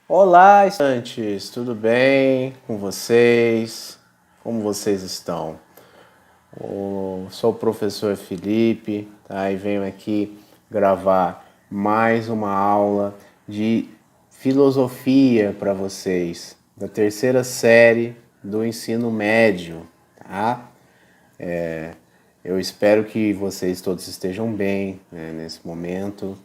Olá, estudantes, tudo bem com vocês? Como vocês estão? Sou o professor Felipe, tá? E venho aqui gravar mais uma aula de filosofia para vocês, da terceira série do ensino médio, tá? Eu espero que vocês todos estejam bem, né, nesse momento.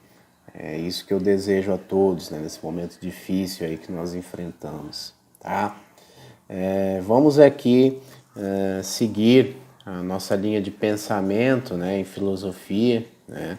É isso que eu desejo a todos, né, nesse momento difícil aí que nós enfrentamos, tá? Vamos aqui seguir a nossa linha de pensamento, né, em filosofia, né,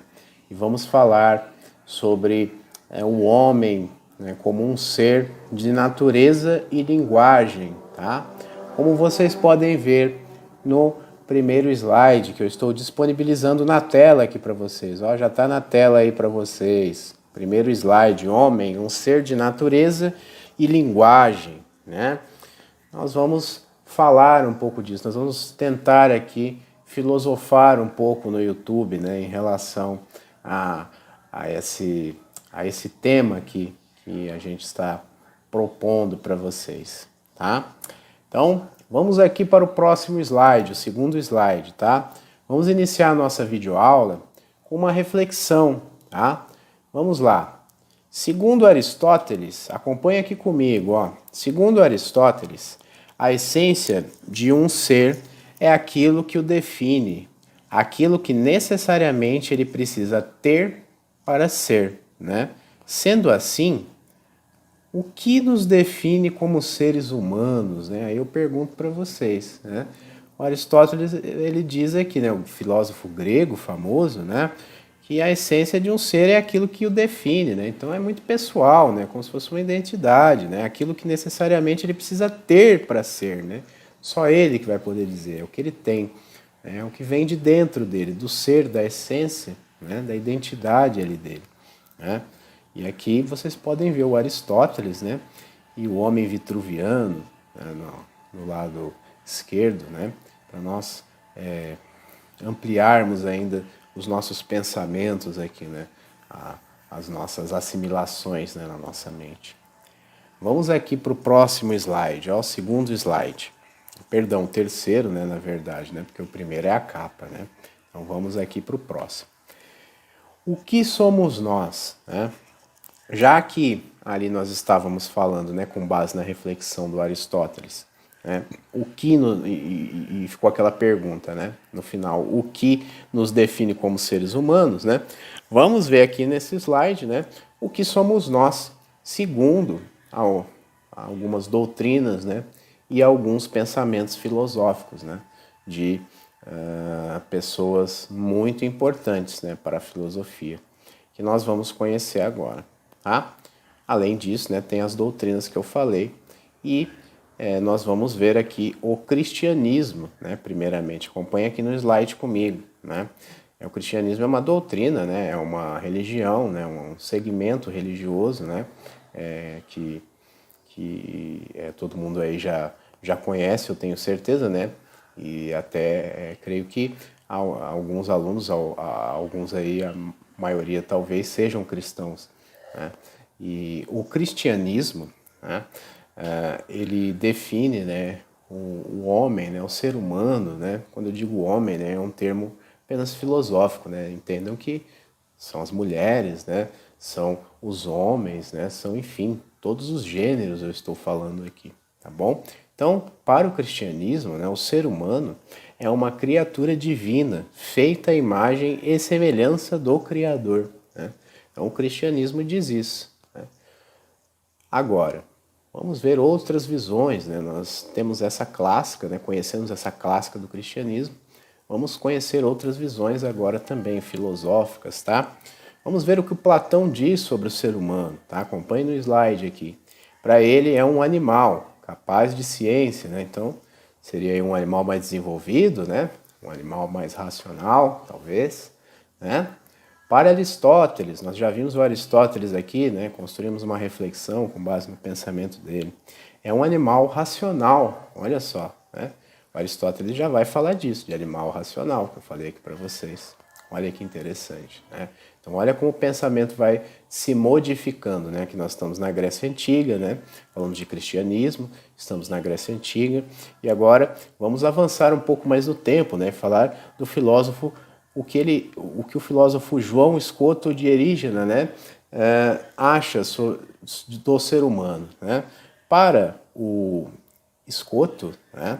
e vamos falar sobre o homem, né, como um ser de natureza e linguagem, tá? Como vocês podem ver no primeiro slide que eu estou disponibilizando na tela aqui para vocês. Ó, já está na tela aí para vocês. Primeiro slide, homem, um ser de natureza e linguagem, né? Nós vamos falar um pouco disso, nós vamos tentar aqui filosofar um pouco no YouTube, né, em relação a, a, esse, a esse tema aqui que a gente está propondo para vocês, tá? Então, vamos aqui para o próximo slide, o segundo slide, tá? Vamos iniciar a nossa videoaula com uma reflexão, tá? Vamos lá. Segundo Aristóteles, acompanha aqui comigo, ó. Segundo Aristóteles, a essência de um ser é aquilo que o define, aquilo que necessariamente ele precisa ter para ser, né? Sendo assim, o que nos define como seres humanos, né? Aí eu pergunto para vocês, né? O Aristóteles, ele diz aqui, né, o filósofo grego famoso, né, que a essência de um ser é aquilo que o define, né? Então é muito pessoal, né, como se fosse uma identidade, né? Aquilo que necessariamente ele precisa ter para ser, né? Só ele que vai poder dizer, é o que ele tem, é o que vem de dentro dele, do ser, da essência, né, da identidade ali dele, né? E aqui vocês podem ver o Aristóteles, né, e o homem vitruviano, né, no lado esquerdo, né, para nós ampliarmos ainda os nossos pensamentos aqui, né, as nossas assimilações, né, na nossa mente. Vamos aqui para o próximo slide, ó, o segundo slide. Perdão, o terceiro, né, na verdade, né, porque o primeiro é a capa, né. Então vamos aqui para o próximo. O que somos nós, né? Já que ali nós estávamos falando, né, com base na reflexão do Aristóteles, né, o que e ficou aquela pergunta, né, no final, o que nos define como seres humanos, né? Vamos ver aqui nesse slide, né, o que somos nós, segundo algumas doutrinas, né, e alguns pensamentos filosóficos, né, de pessoas muito importantes, né, para a filosofia, que nós vamos conhecer agora. Tá? Além disso, né, tem as doutrinas que eu falei e nós vamos ver aqui o cristianismo, né, primeiramente. Acompanha aqui no slide comigo. Né? O cristianismo é uma doutrina, né, é uma religião, né, um segmento religioso, né, que todo mundo aí já conhece, eu tenho certeza, né? E até creio que alguns alunos, alguns aí, a maioria talvez sejam cristãos, né? E o cristianismo, né, ele define, né, o homem, né, o ser humano, né? Quando eu digo homem, né, é um termo apenas filosófico, né? Entendam que são as mulheres, né? São os homens, né? São, enfim, todos os gêneros eu estou falando aqui, tá bom? Então, para o cristianismo, né, o ser humano é uma criatura divina, feita à imagem e semelhança do Criador, né? Então, o cristianismo diz isso, né? Agora, vamos ver outras visões, né? Nós temos essa clássica, né? Conhecemos essa clássica do cristianismo. Vamos conhecer outras visões agora também filosóficas, tá? Vamos ver o que o Platão diz sobre o ser humano, tá? Acompanhe no slide aqui. Para ele é um animal capaz de ciência, né? Então, seria um animal mais desenvolvido, né? Um animal mais racional, talvez, né? Para Aristóteles, nós já vimos o Aristóteles aqui, né? Construímos uma reflexão com base no pensamento dele. É um animal racional, olha só, né? O Aristóteles já vai falar disso, de animal racional, que eu falei aqui para vocês. Olha que interessante, né? Então olha como o pensamento vai se modificando, né? Que nós estamos na Grécia Antiga, né? Falamos de cristianismo, estamos na Grécia Antiga e agora vamos avançar um pouco mais no tempo, né? Falar do filósofo, o que o filósofo João Scoto de Erígena, né? Acha do ser humano, né? Para o Scoto, né?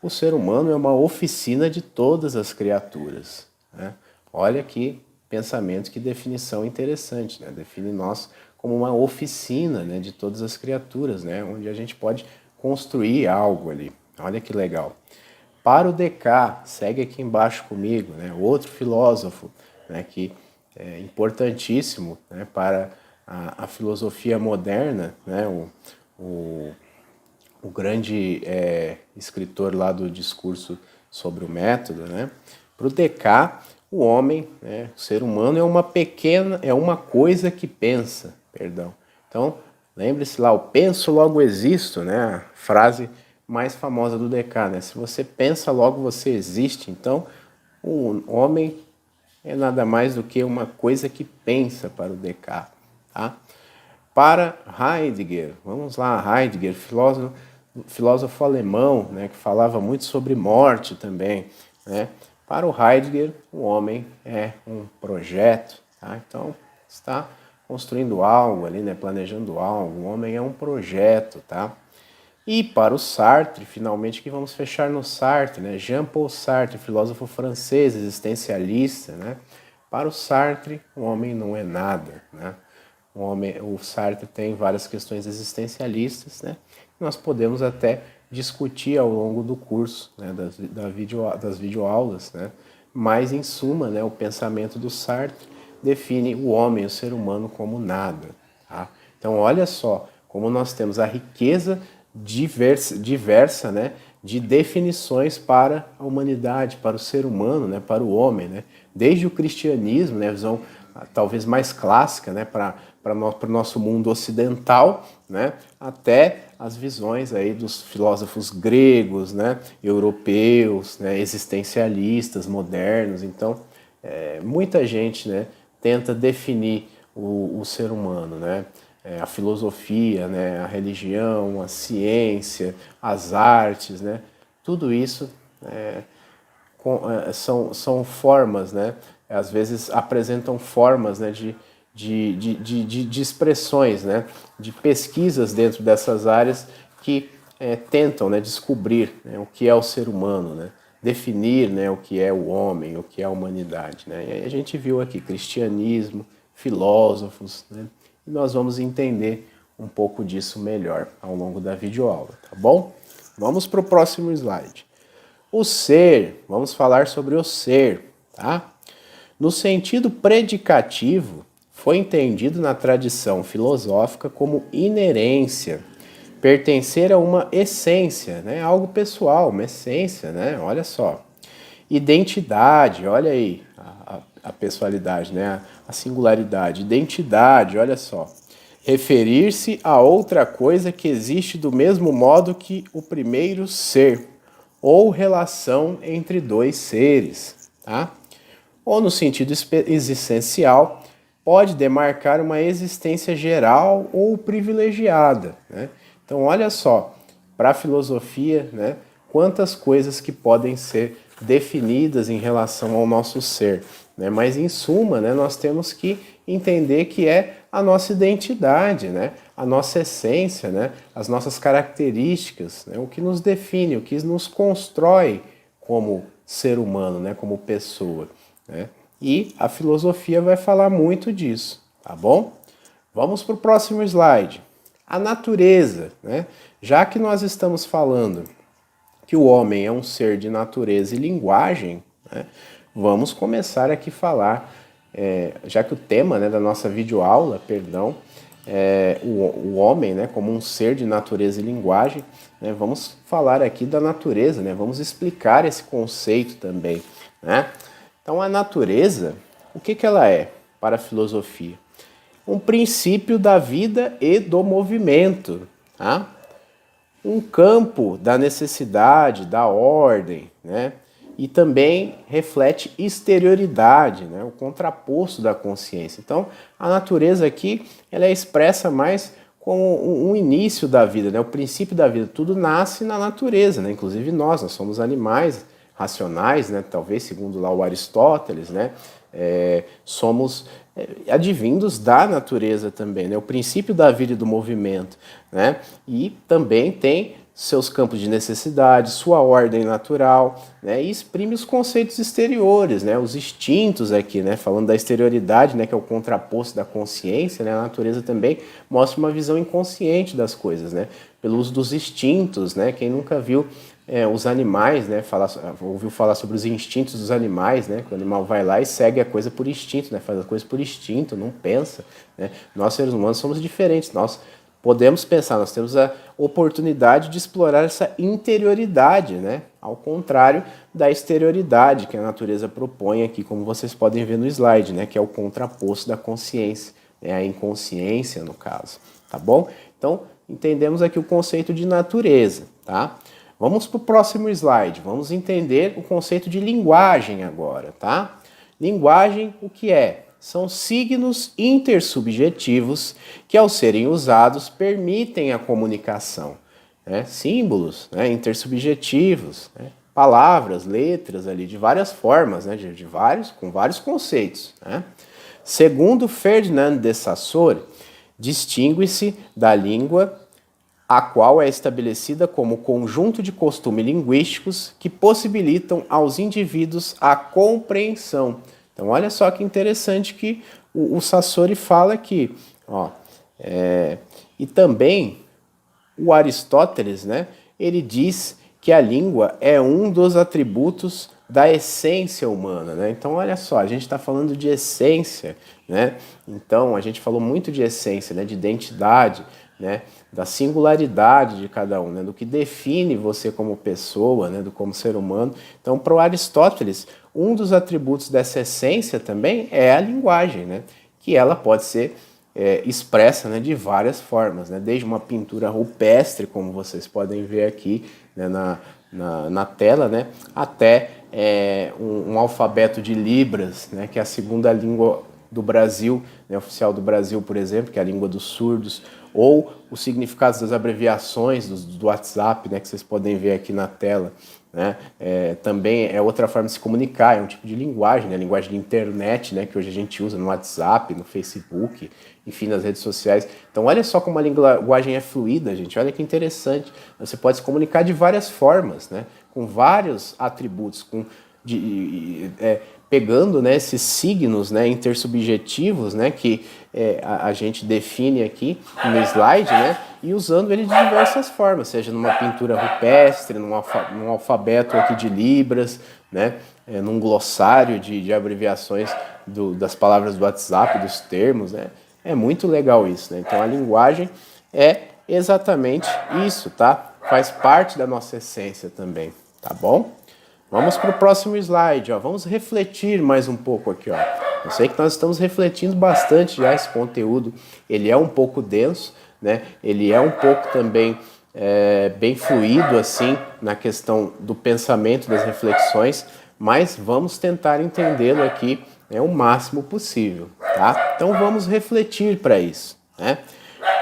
O ser humano é uma oficina de todas as criaturas, né? Olha que pensamento, que definição interessante, né? Define nós como uma oficina, né, de todas as criaturas, né? Onde a gente pode construir algo ali. Olha que legal. Para o Descartes, segue aqui embaixo comigo, né? Outro filósofo, né, que é importantíssimo, né, para a filosofia moderna, né? O grande escritor lá do discurso sobre o método, né? Para o Descartes, o homem, né, o ser humano é uma coisa que pensa, perdão. Então, lembre-se lá, o penso logo existo, né? A frase mais famosa do Descartes, né? Se você pensa, logo você existe. Então, o homem é nada mais do que uma coisa que pensa para o Descartes, tá? Para Heidegger, vamos lá, Heidegger, filósofo alemão, né, que falava muito sobre morte também, né? Para o Heidegger, o homem é um projeto, tá? Então, está construindo algo ali, né, planejando algo, o homem é um projeto, tá? E para o Sartre, finalmente que vamos fechar no Sartre, né? Jean-Paul Sartre, filósofo francês, existencialista, né? Para o Sartre, o homem não é nada, né? O Sartre tem várias questões existencialistas, né? Nós podemos até discutir ao longo do curso, né, das videoaulas, né? Mas, em suma, né, o pensamento do Sartre define o homem, o ser humano, como nada. Tá? Então, olha só como nós temos a riqueza diversa, né, de definições para a humanidade, para o ser humano, né, para o homem. Né? Desde o cristianismo, né, a visão talvez mais clássica, né, para o nosso mundo ocidental, né, até as visões aí dos filósofos gregos, né, europeus, né, existencialistas, modernos. Então, muita gente, né, tenta definir o ser humano, né, a filosofia, né, a religião, a ciência, as artes, né, tudo isso são formas, né, às vezes apresentam formas, né, de expressões, né, de pesquisas dentro dessas áreas que tentam, né, descobrir, né, o que é o ser humano, né, definir, né, o que é o homem, o que é a humanidade. Né. E aí a gente viu aqui cristianismo, filósofos, né, e nós vamos entender um pouco disso melhor ao longo da videoaula, tá bom? Vamos para o próximo slide. O ser, vamos falar sobre o ser, tá? No sentido predicativo, foi entendido na tradição filosófica como inerência, pertencer a uma essência, né? Algo pessoal, uma essência, né? Olha só. Identidade, olha aí a pessoalidade, né? A singularidade. Identidade, olha só. Referir-se a outra coisa que existe do mesmo modo que o primeiro ser, ou relação entre dois seres, tá? Ou no sentido existencial, pode demarcar uma existência geral ou privilegiada, né? Então, olha só, para a filosofia, né, quantas coisas que podem ser definidas em relação ao nosso ser, né? Mas, em suma, né, nós temos que entender que é a nossa identidade, né? A nossa essência, né? As nossas características, né? O que nos define, o que nos constrói como ser humano, né? Como pessoa. Né? E a filosofia vai falar muito disso, tá bom? Vamos para o próximo slide. A natureza, né? Já que nós estamos falando que o homem é um ser de natureza e linguagem, né? Vamos começar aqui a falar, já que o tema, né, da nossa videoaula, perdão, o homem, né, como um ser de natureza e linguagem, né? Vamos falar aqui da natureza, né? Vamos explicar esse conceito também, né? Então, a natureza, o que ela é para a filosofia? Um princípio da vida e do movimento, tá? Um campo da necessidade, da ordem, né? E também reflete exterioridade, né? O contraposto da consciência. Então, a natureza aqui ela é expressa mais como um início da vida, né? O princípio da vida. Tudo nasce na natureza, né? Inclusive nós somos animais racionais, né? Talvez segundo lá o Aristóteles, né? Somos advindos da natureza também, né? O princípio da vida e do movimento, né? E também tem seus campos de necessidade, sua ordem natural, né, e exprime os conceitos exteriores, né, os instintos aqui, né, falando da exterioridade, né, que é o contraposto da consciência, né, a natureza também mostra uma visão inconsciente das coisas, né, pelo uso dos instintos, né, quem nunca viu os animais, né, ouviu falar sobre os instintos dos animais, né, que o animal vai lá e segue a coisa por instinto, né, faz a coisa por instinto, não pensa, né, nós seres humanos somos diferentes, nós podemos pensar, nós temos a oportunidade de explorar essa interioridade, né? Ao contrário da exterioridade que a natureza propõe aqui, como vocês podem ver no slide, né? Que é o contraposto da consciência, né? A inconsciência, no caso, tá bom? Então, entendemos aqui o conceito de natureza, tá? Vamos para o próximo slide, vamos entender o conceito de linguagem agora, tá? Linguagem, o que é? São signos intersubjetivos que, ao serem usados, permitem a comunicação. Né? Símbolos, né? Intersubjetivos, né? Palavras, letras ali, de várias formas, né? Com vários conceitos. Né? Segundo Ferdinand de Saussure, distingue-se da língua a qual é estabelecida como conjunto de costumes linguísticos que possibilitam aos indivíduos a compreensão. Então, olha só que interessante que o Saussure fala aqui. Ó, e também o Aristóteles, né, ele diz que a língua é um dos atributos da essência humana, né? Então, olha só, a gente está falando de essência, né? Então, a gente falou muito de essência, né, de identidade, né, da singularidade de cada um, né, do que define você como pessoa, né, do como ser humano. Então, para o Aristóteles, um dos atributos dessa essência também é a linguagem, né, que ela pode ser expressa, né, de várias formas, né, desde uma pintura rupestre, como vocês podem ver aqui, né, na tela, né, até um alfabeto de Libras, né, que é a segunda língua do Brasil, né, oficial do Brasil, por exemplo, que é a língua dos surdos, ou os significados das abreviações do WhatsApp, né, que vocês podem ver aqui na tela. Né? Também é outra forma de se comunicar, é um tipo de linguagem, né? Linguagem de internet, né? Que hoje a gente usa no WhatsApp, no Facebook, enfim, nas redes sociais. Então olha só como a linguagem é fluida, gente, olha que interessante. Você pode se comunicar de várias formas, né? Com vários atributos, pegando, né, esses signos, né, intersubjetivos, né, que a gente define aqui no slide, né, e usando ele de diversas formas, seja numa pintura rupestre, num alfabeto aqui de Libras, né, num glossário de abreviações das palavras do WhatsApp, dos termos, né. É muito legal isso, né. Então a linguagem é exatamente isso, tá? Faz parte da nossa essência também, tá bom? Vamos para o próximo slide, ó. Vamos refletir mais um pouco aqui, ó. Eu sei que nós estamos refletindo bastante já esse conteúdo. Ele é um pouco denso, né? Ele é um pouco também bem fluido assim na questão do pensamento, das reflexões, mas vamos tentar entendê-lo aqui o máximo possível, tá? Então vamos refletir para isso, né?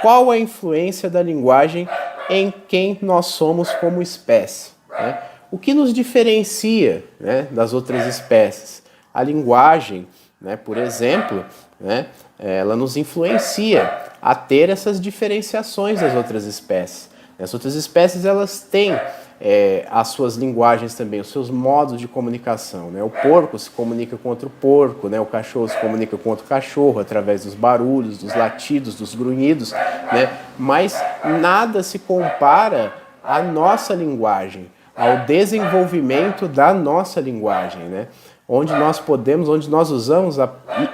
Qual a influência da linguagem em quem nós somos como espécie, né? O que nos diferencia, né, das outras espécies? A linguagem, né, por exemplo, né, ela nos influencia a ter essas diferenciações das outras espécies. As outras espécies elas têm as suas linguagens também, os seus modos de comunicação. Né? O porco se comunica com outro porco, né? O cachorro se comunica com outro cachorro através dos barulhos, dos latidos, dos grunhidos, né? Mas nada se compara à nossa linguagem, ao desenvolvimento da nossa linguagem, né? Onde nós usamos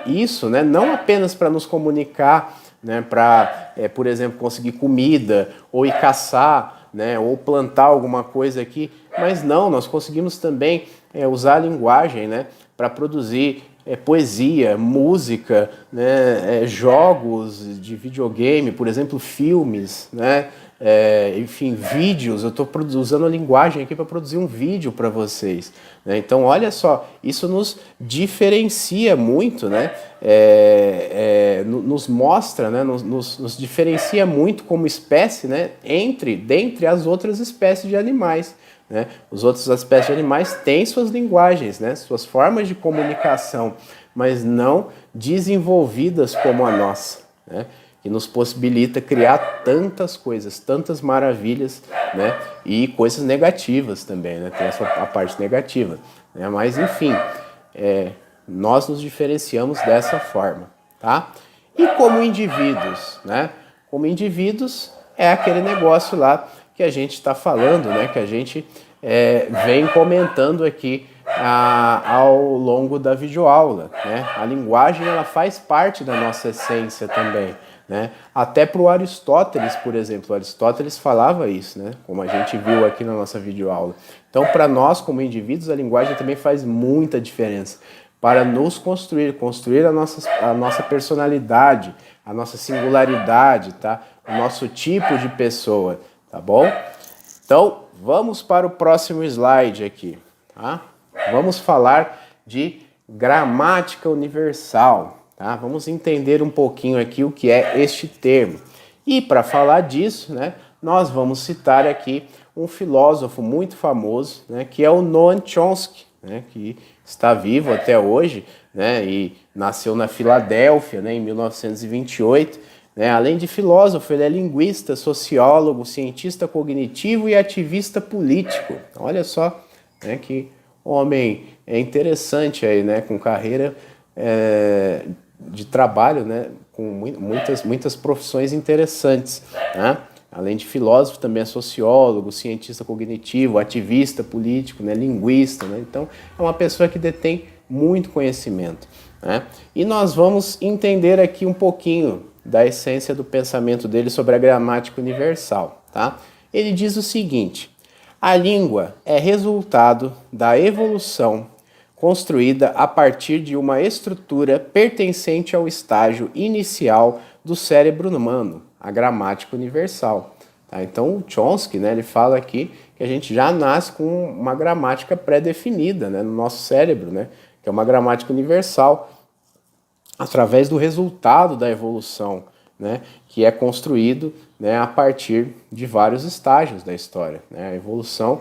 isso, né? Não apenas para nos comunicar, né? Para, por exemplo, conseguir comida, ou ir caçar, né? Ou plantar alguma coisa aqui, mas não, nós conseguimos também usar a linguagem, né? Para produzir poesia, música, né? Jogos de videogame, por exemplo, filmes, né? enfim, vídeos. Eu estou usando a linguagem aqui para produzir um vídeo para vocês, né? Então, olha só, isso nos diferencia muito, né? Nos mostra, né? Nos diferencia muito como espécie, né? Dentre as outras espécies de animais, né? Os outros espécies de animais têm suas linguagens, né? Suas formas de comunicação, mas não desenvolvidas como a nossa, né? Que nos possibilita criar tantas coisas, tantas maravilhas, né? E coisas negativas também, né? Tem a parte negativa, né? Mas enfim, nós nos diferenciamos dessa forma, tá? E como indivíduos, né? Como indivíduos é aquele negócio lá que a gente está falando, né? Que a gente vem comentando aqui ao longo da videoaula, né? A linguagem, ela faz parte da nossa essência também, né? Até para o Aristóteles, por exemplo, Aristóteles falava isso, né? Como a gente viu aqui na nossa videoaula. Então, para nós como indivíduos, a linguagem também faz muita diferença para nos construir a nossa personalidade, a nossa singularidade, tá? O nosso tipo de pessoa, tá bom? Então, vamos para o próximo slide aqui, tá? Vamos falar de gramática universal, tá? Vamos entender um pouquinho aqui o que é este termo. E para falar disso, né, nós vamos citar aqui um filósofo muito famoso, né, que é o Noam Chomsky, né, que está vivo até hoje, né, e nasceu na Filadélfia, né, em 1928. Né? Além de filósofo, ele é linguista, sociólogo, cientista cognitivo e ativista político. Olha só, né, que homem interessante aí, né, com carreira de trabalho, né, com muitas profissões interessantes, né? Além de filósofo, também é sociólogo, cientista cognitivo, ativista político, né, linguista, né? Então, é uma pessoa que detém muito conhecimento, né? E nós vamos entender aqui um pouquinho da essência do pensamento dele sobre a gramática universal, tá? Ele diz o seguinte: a língua é resultado da evolução construída a partir de uma estrutura pertencente ao estágio inicial do cérebro humano, a gramática universal. Tá? Então, o Chomsky, né, ele fala aqui que a gente já nasce com uma gramática pré-definida, né, no nosso cérebro, né, que é uma gramática universal, através do resultado da evolução, né, que é construído, né, a partir de vários estágios da história. Né? A evolução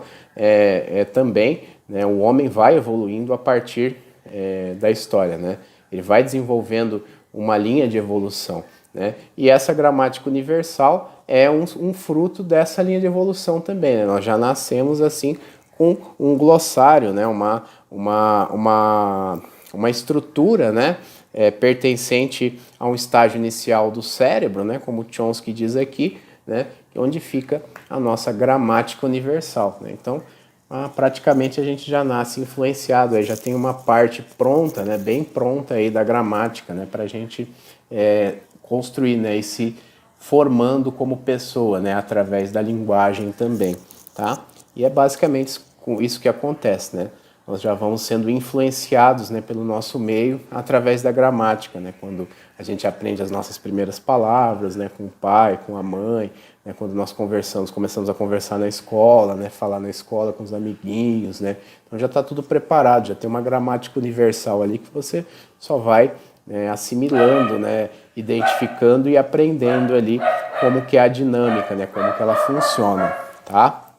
também, né, o homem vai evoluindo a partir da história. Né? Ele vai desenvolvendo uma linha de evolução. Né? E essa gramática universal é um fruto dessa linha de evolução também. Né? Nós já nascemos assim com um glossário, né? uma estrutura, né? Pertencente a um estágio inicial do cérebro, né? Como Chomsky diz aqui, né? Onde fica a nossa gramática universal. Né? Então, praticamente a gente já nasce influenciado, aí já tem uma parte pronta, né? Bem pronta aí da gramática, né? Para a gente construir, né, e se formando como pessoa, né, através da linguagem também, tá? E é basicamente com isso que acontece, né? Nós já vamos sendo influenciados, né, pelo nosso meio através da gramática, né? Quando a gente aprende as nossas primeiras palavras, né, com o pai, com a mãe, né, quando nós começamos a conversar na escola, né, falar na escola com os amiguinhos, né? Então já está tudo preparado, já tem uma gramática universal ali que você só vai assimilando, né, identificando e aprendendo ali como que é a dinâmica, né, como que ela funciona, tá?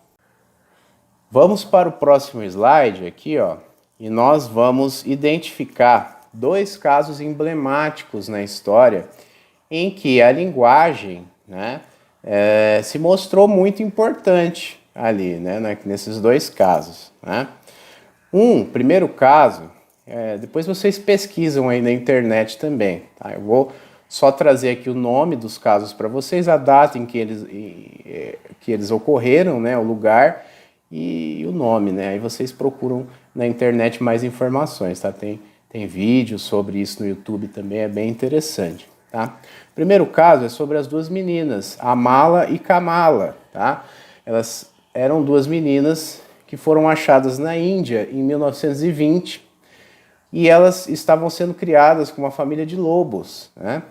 Vamos para o próximo slide aqui, ó, e nós vamos identificar dois casos emblemáticos na história em que a linguagem, né, se mostrou muito importante ali, né, nesses dois casos, né? Primeiro caso, depois vocês pesquisam aí na internet também, tá? Eu vou só trazer aqui o nome dos casos para vocês, a data em que eles ocorreram, né, o lugar e o nome, né? Aí vocês procuram na internet mais informações, tá? Tem vídeo sobre isso no YouTube também, é bem interessante, tá? O primeiro caso é sobre as duas meninas, Amala e Kamala, tá? Elas eram duas meninas que foram achadas na Índia em 1920 e elas estavam sendo criadas com uma família de lobos, né?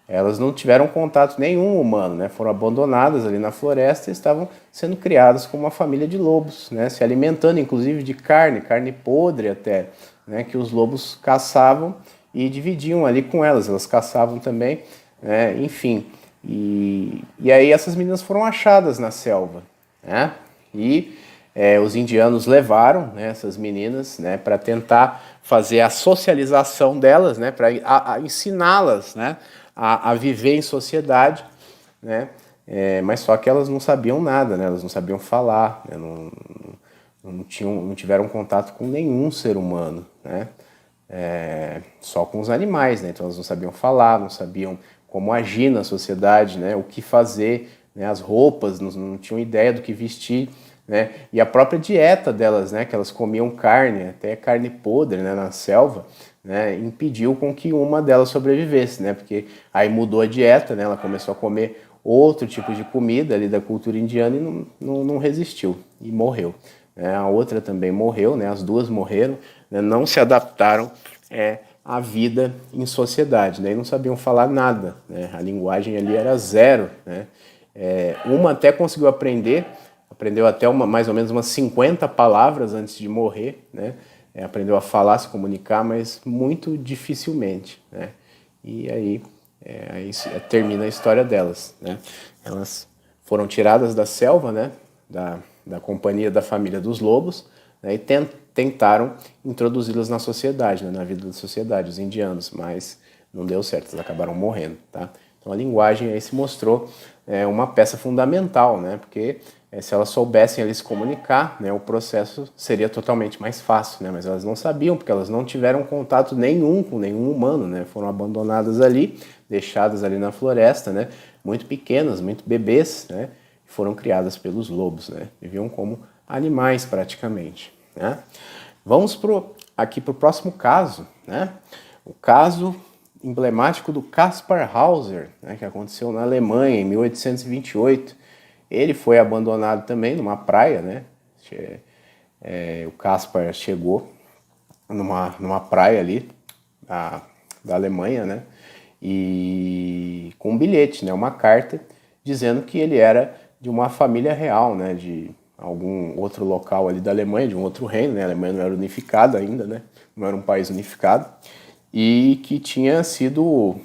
elas não tiveram contato nenhum humano, né? Foram abandonadas ali na floresta e estavam sendo criadas como uma família de lobos, né? Se alimentando inclusive de carne podre até, né? Que os lobos caçavam e dividiam ali com elas, elas caçavam também, né? Enfim. E aí essas meninas foram achadas na selva, né? E os indianos levaram, né, essas meninas, né, para tentar fazer a socialização delas, né, para ensiná-las, né, a viver em sociedade, né, mas só que elas não sabiam nada, né, elas não sabiam falar, né, não tiveram contato com nenhum ser humano, né, só com os animais, né, então elas não sabiam falar, não sabiam como agir na sociedade, né, o que fazer, né, as roupas, não tinham ideia do que vestir, né, e a própria dieta delas, né, que elas comiam carne, até carne podre, né, na selva, né, impediu com que uma delas sobrevivesse, né, porque aí mudou a dieta, né, ela começou a comer outro tipo de comida ali da cultura indiana e não resistiu e morreu. Né, a outra também morreu, né, as duas morreram, né, não se adaptaram à vida em sociedade, né, e não sabiam falar nada, né, a linguagem ali era zero, né, uma até conseguiu aprendeu até mais ou menos umas 50 palavras antes de morrer, né? Aprendeu a falar, se comunicar, mas muito dificilmente, né? E aí termina a história delas, né? Elas foram tiradas da selva, né? Da companhia da família dos lobos, né? E tentaram introduzi-las na sociedade, né? Na vida da sociedade, os indianos, mas não deu certo, eles acabaram morrendo, tá? Então a linguagem aí se mostrou uma peça fundamental, né? Porque se elas soubessem ali se comunicar, né, o processo seria totalmente mais fácil, né? Mas elas não sabiam, porque elas não tiveram contato nenhum com nenhum humano, né? Foram abandonadas ali, deixadas ali na floresta, né? Muito pequenas, muito bebês, né? Foram criadas pelos lobos, né? Viviam como animais praticamente, né? Vamos aqui para o próximo caso, né? O caso emblemático do Kaspar Hauser, né, que aconteceu na Alemanha em 1828. Ele foi abandonado também numa praia, né? O Kaspar chegou numa praia ali da Alemanha, né? E com um bilhete, né? Uma carta dizendo que ele era de uma família real, né? De algum outro local ali da Alemanha, de um outro reino, né? A Alemanha não era unificada ainda, né? Não era um país unificado. E que tinha sido...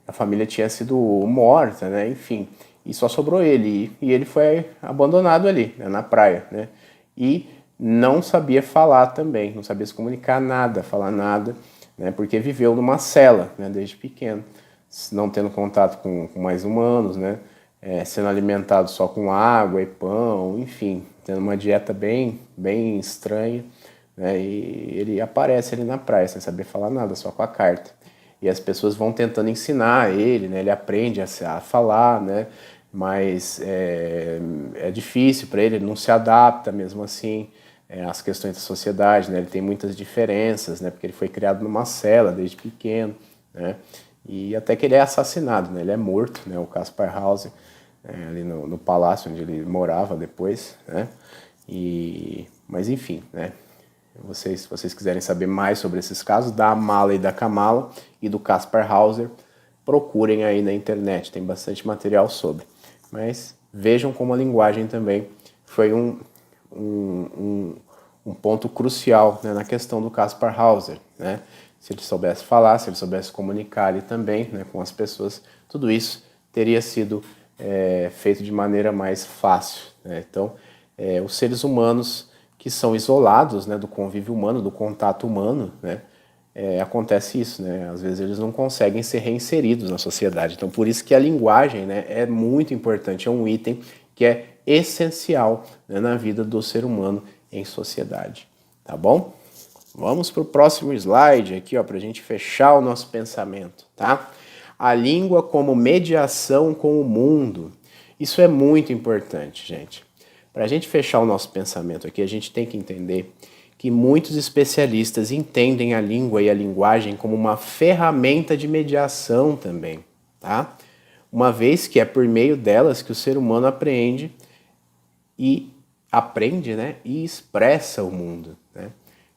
a família tinha sido morta, né? Enfim, e só sobrou ele. E ele foi abandonado ali, né? Na praia, né? E não sabia falar também, não sabia se comunicar nada, falar nada, né? Porque viveu numa cela, né? Desde pequeno, não tendo contato com mais humanos, né? Sendo alimentado só com água e pão, enfim, tendo uma dieta bem estranha, né? E ele aparece ali na praia sem saber falar nada, só com a carta. E as pessoas vão tentando ensinar ele, né? Ele aprende a falar, né? Mas é difícil para ele, ele não se adapta mesmo assim às questões da sociedade, né? Ele tem muitas diferenças, né? Porque ele foi criado numa cela desde pequeno, né? E até que ele é assassinado, né? Ele é morto, né? O Kaspar Hauser, ali no palácio onde ele morava depois, né? Mas enfim, né? Se vocês quiserem saber mais sobre esses casos, da Amala e da Kamala e do Kaspar Hauser, procurem aí na internet, tem bastante material sobre. Mas vejam como a linguagem também foi um ponto crucial, né, na questão do Kaspar Hauser, né? Se ele soubesse falar, se ele soubesse comunicar ali também, né, com as pessoas, tudo isso teria sido feito de maneira mais fácil, né? Então, os seres humanos que são isolados, né, do convívio humano, do contato humano, né, acontece isso, né? Às vezes eles não conseguem ser reinseridos na sociedade. Então, por isso que a linguagem, né, é muito importante, é um item que é essencial, né, na vida do ser humano em sociedade. Tá bom? Vamos para o próximo slide aqui, para a gente fechar o nosso pensamento, tá? A língua como mediação com o mundo. Isso é muito importante, gente. Para a gente fechar o nosso pensamento aqui, a gente tem que entender que muitos especialistas entendem a língua e a linguagem como uma ferramenta de mediação também, tá? Uma vez que é por meio delas que o ser humano aprende, né, e expressa o mundo, né?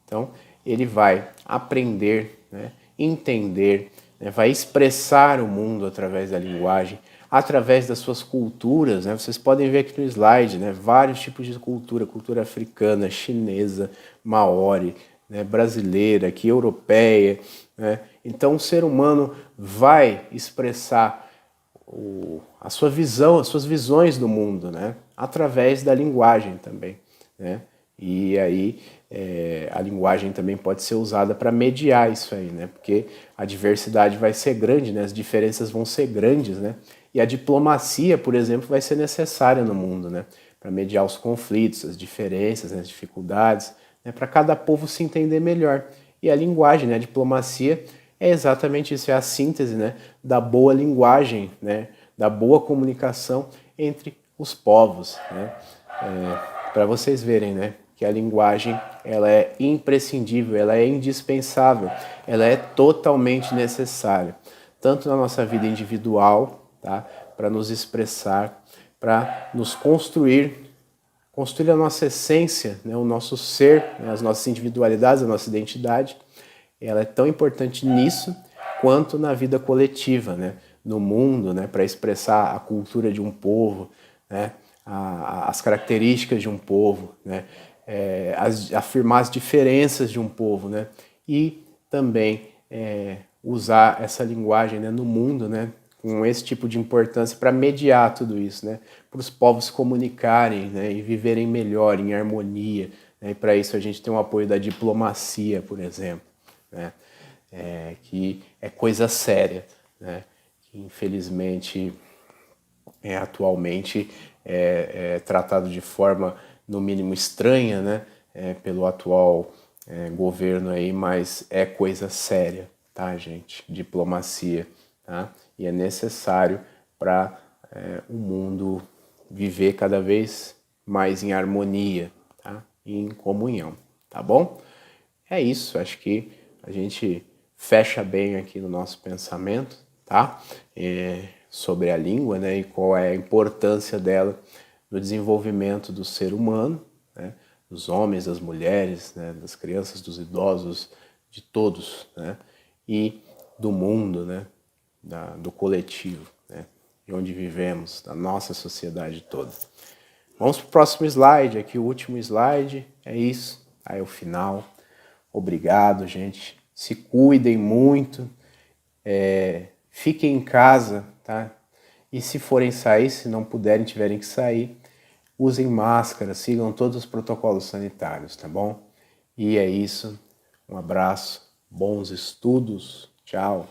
Então, ele vai aprender, né, entender, né? Vai expressar o mundo através da linguagem, através das suas culturas, né? Vocês podem ver aqui no slide, né? Vários tipos de cultura, cultura africana, chinesa, maori, né? Brasileira, aqui europeia, né? Então o ser humano vai expressar a sua visão, as suas visões do mundo, né? Através da linguagem também, né? E aí a linguagem também pode ser usada para mediar isso aí, né? Porque a diversidade vai ser grande, né? As diferenças vão ser grandes, né? E a diplomacia, por exemplo, vai ser necessária no mundo, né? Para mediar os conflitos, as diferenças, né? As dificuldades, né? Para cada povo se entender melhor. E a linguagem, né? A diplomacia é exatamente isso, é a síntese, né? Da boa linguagem, né? Da boa comunicação entre os povos, né? Para vocês verem, né? Que a linguagem ela é imprescindível, ela é indispensável, ela é totalmente necessária, tanto na nossa vida individual, tá? Para nos expressar, para nos construir a nossa essência, né? O nosso ser, né? As nossas individualidades, a nossa identidade, ela é tão importante nisso quanto na vida coletiva, né? No mundo, né? Para expressar a cultura de um povo, né? As características de um povo, né? Afirmar as diferenças de um povo, né? E também usar essa linguagem, né, no mundo, né, com esse tipo de importância para mediar tudo isso, né, para os povos se comunicarem, né, e viverem melhor, em harmonia, né, e para isso a gente tem o apoio da diplomacia, por exemplo, né, que é coisa séria, né, que infelizmente atualmente é tratado de forma no mínimo estranha, né, pelo atual governo aí, mas é coisa séria, tá, gente? Diplomacia, tá? E é necessário para o mundo viver cada vez mais em harmonia, tá? E em comunhão, tá bom? É isso, acho que a gente fecha bem aqui no nosso pensamento, tá? Sobre a língua, né? E qual é a importância dela no desenvolvimento do ser humano, né? Dos homens, das mulheres, né? Das crianças, dos idosos, de todos, né? E do mundo, né? Do coletivo, né? De onde vivemos, da nossa sociedade toda. Vamos para o próximo slide, aqui o último slide, é isso, aí o final. Obrigado, gente. Se cuidem muito, fiquem em casa, tá? E se forem sair, se não puderem, tiverem que sair, usem máscara, sigam todos os protocolos sanitários, tá bom? E é isso. Um abraço, bons estudos, tchau.